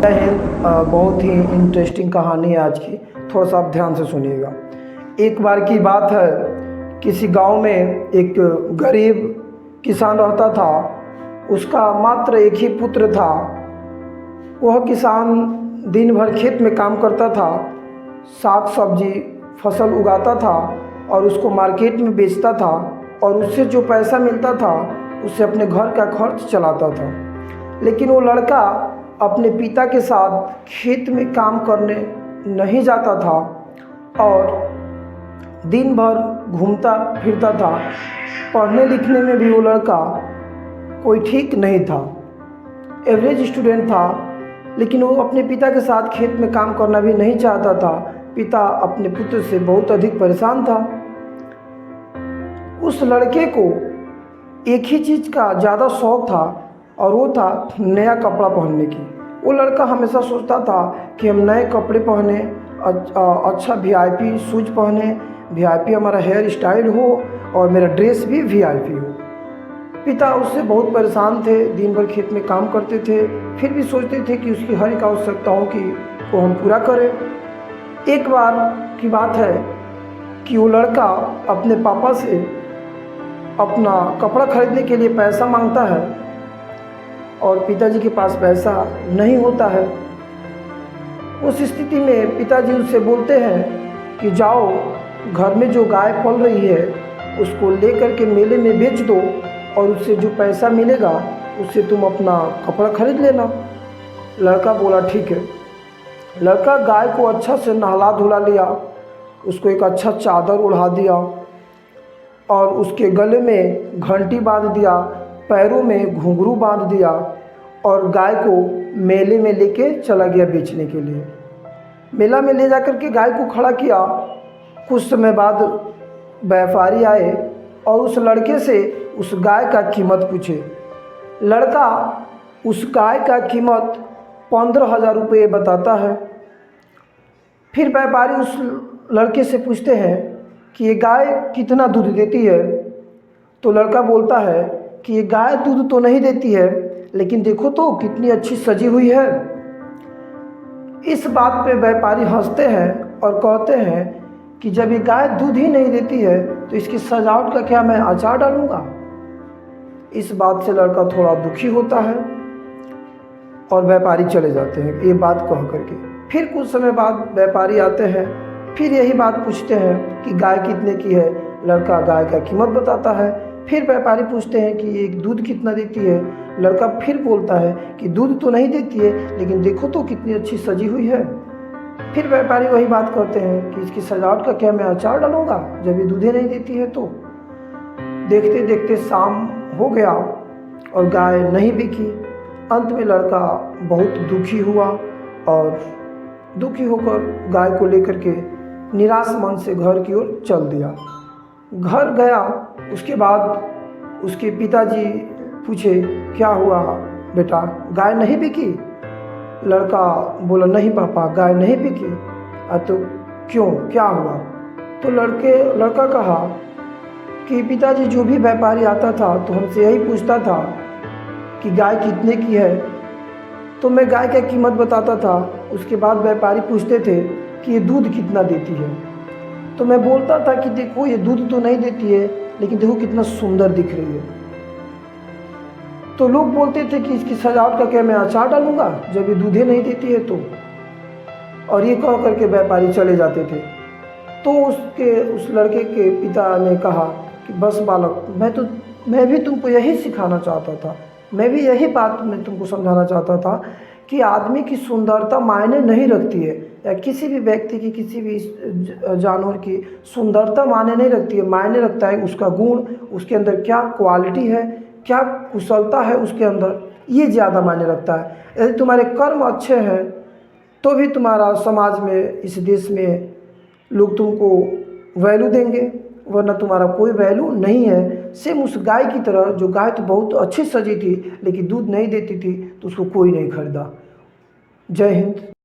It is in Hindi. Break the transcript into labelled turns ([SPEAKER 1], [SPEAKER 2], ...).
[SPEAKER 1] जय हिंद। बहुत ही इंटरेस्टिंग कहानी है आज की, थोड़ा सा आप ध्यान से सुनिएगा। एक बार की बात है, किसी गांव में एक गरीब किसान रहता था। उसका मात्र एक ही पुत्र था। वह किसान दिन भर खेत में काम करता था, साग सब्जी फसल उगाता था और उसको मार्केट में बेचता था, और उससे जो पैसा मिलता था उससे अपने घर का खर्च चलाता था। लेकिन वो लड़का अपने पिता के साथ खेत में काम करने नहीं जाता था और दिन भर घूमता फिरता था। पढ़ने लिखने में भी वो लड़का कोई ठीक नहीं था, एवरेज स्टूडेंट था। लेकिन वो अपने पिता के साथ खेत में काम करना भी नहीं चाहता था। पिता अपने पुत्र से बहुत अधिक परेशान था। उस लड़के को एक ही चीज़ का ज़्यादा शौक़ था और वो था नया कपड़ा पहनने की। वो लड़का हमेशा सोचता था कि हम नए कपड़े पहने, अच्छा वीआईपी शूज़ पहने, वीआईपी हमारा हेयर स्टाइल हो और मेरा ड्रेस भी वीआईपी हो। पिता उससे बहुत परेशान थे, दिन भर खेत में काम करते थे, फिर भी सोचते थे कि उसकी हर एक आवश्यकताओं को हम पूरा करें। एक बार की बात है कि वो लड़का अपने पापा से अपना कपड़ा खरीदने के लिए पैसा मांगता है और पिताजी के पास पैसा नहीं होता है। उस स्थिति में पिताजी उससे बोलते हैं कि जाओ, घर में जो गाय पल रही है उसको लेकर के मेले में बेच दो और उससे जो पैसा मिलेगा उससे तुम अपना कपड़ा खरीद लेना। लड़का बोला ठीक है। लड़का गाय को अच्छा से नहला धुला लिया, उसको एक अच्छा चादर ओढ़ा दिया और उसके गले में घंटी बांध दिया, पैरों में घुंघरू बांध दिया और गाय को मेले में लेके चला गया बेचने के लिए। मेला में ले जाकर के गाय को खड़ा किया। कुछ समय बाद व्यापारी आए और उस लड़के से उस गाय का कीमत पूछे। लड़का उस गाय का कीमत 15,000 रुपये बताता है। फिर व्यापारी उस लड़के से पूछते हैं कि ये गाय कितना दूध देती है। तो लड़का बोलता है कि ये गाय दूध तो नहीं देती है, लेकिन देखो तो कितनी अच्छी सजी हुई है। इस बात पे व्यापारी हंसते हैं और कहते हैं कि जब ये गाय दूध ही नहीं देती है तो इसकी सजावट का क्या मैं अचार डालूंगा। इस बात से लड़का थोड़ा दुखी होता है और व्यापारी चले जाते हैं ये बात कह करके। फिर कुछ समय बाद व्यापारी आते हैं, फिर यही बात पूछते हैं कि गाय कितने की है। लड़का गाय का कीमत बताता है। फिर व्यापारी पूछते हैं कि ये दूध कितना देती है। लड़का फिर बोलता है कि दूध तो नहीं देती है, लेकिन देखो तो कितनी अच्छी सजी हुई है। फिर व्यापारी वही बात कहते हैं कि इसकी सजावट का क्या मैं अचार डालूंगा जब ये दूध ही नहीं देती है। तो देखते देखते शाम हो गया और गाय नहीं बिकी। अंत में लड़का बहुत दुखी हुआ और दुखी होकर गाय को लेकर के निराश मन से घर की ओर चल दिया। घर गया, उसके बाद उसके पिताजी पूछे क्या हुआ बेटा, गाय नहीं बिकी। लड़का बोला नहीं पापा, गाय नहीं बिकी। तो क्यों, क्या हुआ। तो लड़का कहा कि पिताजी जो भी व्यापारी आता था तो हमसे यही पूछता था कि गाय कितने की है, तो मैं गाय का कीमत बताता था। उसके बाद व्यापारी पूछते थे कि ये दूध कितना देती है, तो मैं बोलता था कि देखो ये दूध तो नहीं देती है, लेकिन देखो कितना सुंदर दिख रही है। तो लोग बोलते थे कि इसकी सजावट का क्या मैं अचार डालूंगा जब ये दूध ही नहीं देती है। तो और ये कह करके व्यापारी चले जाते थे। तो उस लड़के के पिता ने कहा कि बस बालक, मैं भी तुमको यही सिखाना चाहता था, मैं भी यही बात मैं तुमको समझाना चाहता था कि आदमी की सुंदरता मायने नहीं रखती है, या किसी भी व्यक्ति की, किसी भी जानवर की सुंदरता मायने नहीं रखती है। मायने रखता है उसका गुण, उसके अंदर क्या क्वालिटी है, क्या कुशलता है उसके अंदर, ये ज़्यादा मायने रखता है। यदि तुम्हारे कर्म अच्छे हैं तो भी तुम्हारा समाज में, इस देश में लोग तुमको वैल्यू देंगे, वरना तुम्हारा कोई वैल्यू नहीं है। सेम उस गाय की तरह, जो गाय तो बहुत अच्छी सजी थी लेकिन दूध नहीं देती थी, तो उसको कोई नहीं खरीदा। जय हिंद।